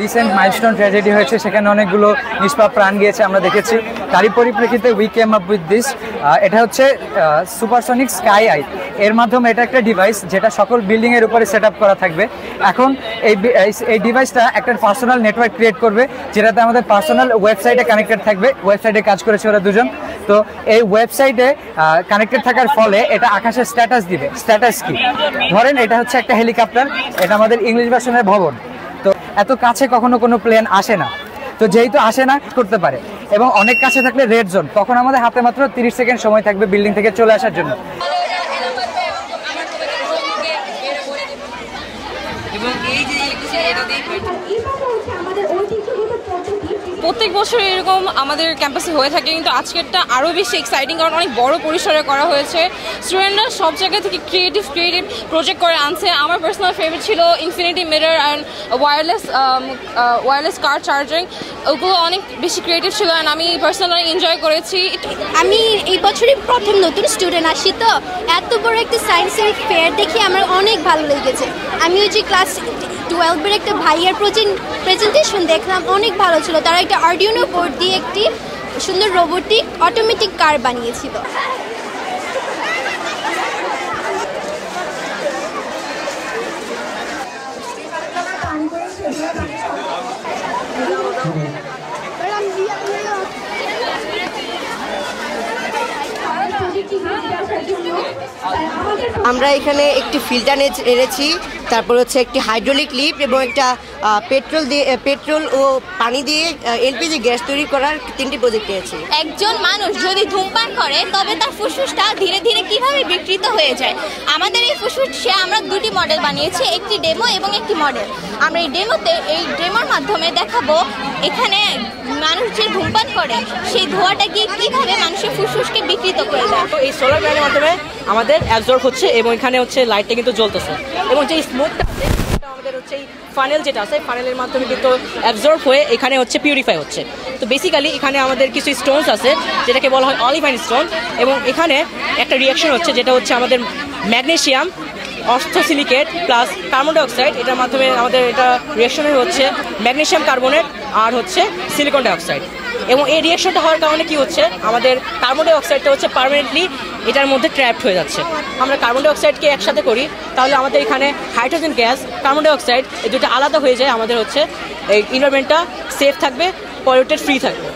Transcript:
Recent milestone tragedy হয়েছে, সেখানে অনেকগুলো নিষ্পাপ প্রাণ গিয়েছে আমরা দেখেছি। তারই পরিপ্রেক্ষিতে we came up with this. এটা হচ্ছে সুপারসনিক স্কাই আই। এর মাধ্যমে এটা একটা ডিভাইস যেটা সকল বিল্ডিংয়ের উপরে সেট আপ করা থাকবে। এখন এই ডিভাইসটা একটা পার্সোনাল নেটওয়ার্ক ক্রিয়েট করবে, যেটাতে আমাদের পার্সোনাল ওয়েবসাইটে কানেক্টেড থাকবে। ওয়েবসাইটে কাজ করেছে ওরা দুজন। তো এই ওয়েবসাইটে কানেক্টেড থাকার ফলে এটা আকাশের স্ট্যাটাস দিবে। স্ট্যাটাস কি? ধরেন এটা হচ্ছে একটা হেলিকপ্টার, এটা আমাদের ইংলিশ ভার্সনের ভবন। তো এত কাছে কখনো কোনো প্লেন আসে না, তো যেহেতু আসে না করতে পারে, এবং অনেক কাছে থাকলে রেড জোন, তখন আমাদের হাতে মাত্র 30 সেকেন্ড সময় থাকবে বিল্ডিং থেকে চলে আসার জন্য। প্রত্যেক বছর এরকম আমাদের ক্যাম্পাসে হয়ে থাকে, কিন্তু আজকেরটা আরও বেশি এক্সাইটিং, কারণ অনেক বড় পরিসরে করা হয়েছে। স্টুডেন্টরা সব জায়গা থেকে ক্রিয়েটিভ প্রজেক্ট করে আনছে। আমার পার্সোনাল ফেভারিট ছিল infinity mirror and wireless car charging. ওগুলো অনেক বেশি ক্রিয়েটিভ ছিল অ্যান্ড আমি পার্সোনালি এনজয় করেছি। আমি এই বছরই প্রথম নতুন স্টুডেন্ট আসি, তো এত বড় একটা সায়েন্সের ফেয়ার দেখে আমার অনেক ভালো লেগেছে। আমি ওই যে ক্লাস 12-এর একটা ভাইয়ার প্রেজেন্টেশন দেখলাম, অনেক ভালো ছিল। তারা একটা আর্ডিনো বোর্ড দিয়ে একটি সুন্দর রোবোটিক অটোমেটিক কার বানিয়েছিল। আমরা এখানে একটি ফিল্টার এনেছি, তারপর হচ্ছে একটি হাইড্রোলিক লিফট এবং একটা পেট্রোল ও পানি দিয়ে এলপিজি গ্যাস তৈরি করার 3টি প্রজেক্ট নিয়েছি। একজন মানুষ যদি ধূমপান করে তবে তার ফুসফুসটা ধীরে ধীরে কিভাবে বিকৃত হয়ে যায়। আমাদের এই ফুসফুসে আমরা 2টি মডেল বানিয়েছি, একটি ডেমো এবং একটি মডেল। আমরা এই ডেমোর মাধ্যমে দেখাবো এখানে মানুষ যে ধূমপান করে সেই ধোঁয়াটা গিয়ে কিভাবে মানুষের ফুসফুসকে বিকৃত করে দেয়। তো এই সোলার প্যানেলের মাধ্যমে আমাদের অ্যাবজর্ব হচ্ছে এবং এখানে হচ্ছে লাইটটা কিন্তু জ্বলতেছে, এবং যে স্মোকটা আছে আমাদের হচ্ছে এই ফানেল যেটা আছে, ফানেলের মাধ্যমে কিন্তু অ্যাবজর্ব হয়ে এখানে হচ্ছে পিউরিফাই হচ্ছে। তো বেসিক্যালি এখানে আমাদের কিছু স্টোনস আছে যেটাকে বলা হয় অলিভাইন স্টোন, এবং এখানে একটা রিয়াকশন হচ্ছে যেটা হচ্ছে আমাদের ম্যাগনেসিয়াম অর্থোসিলিকেট প্লাস কার্বন ডাইঅক্সাইড, এটার মাধ্যমে আমাদের এটা রিয়াকশনে হচ্ছে ম্যাগনেসিয়াম কার্বনেট আর হচ্ছে সিলিকন ডাইঅক্সাইড। এবং এই রিয়াকশনটা হওয়ার কারণে কি হচ্ছে, আমাদের কার্বন ডাইঅক্সাইডটা হচ্ছে পার্মানেন্টলি এটার মধ্যে ট্র্যাপড হয়ে যাচ্ছে। আমরা কার্বন ডাইঅক্সাইডকে একসাথে করি, তাহলে আমাদের এখানে হাইড্রোজেন গ্যাস, কার্বন ডাইঅক্সাইড এই দুটো আলাদা হয়ে যায়। আমাদের হচ্ছে এই এনভায়রনমেন্টটা সেফ থাকবে, পলিউটেড ফ্রি থাকবে।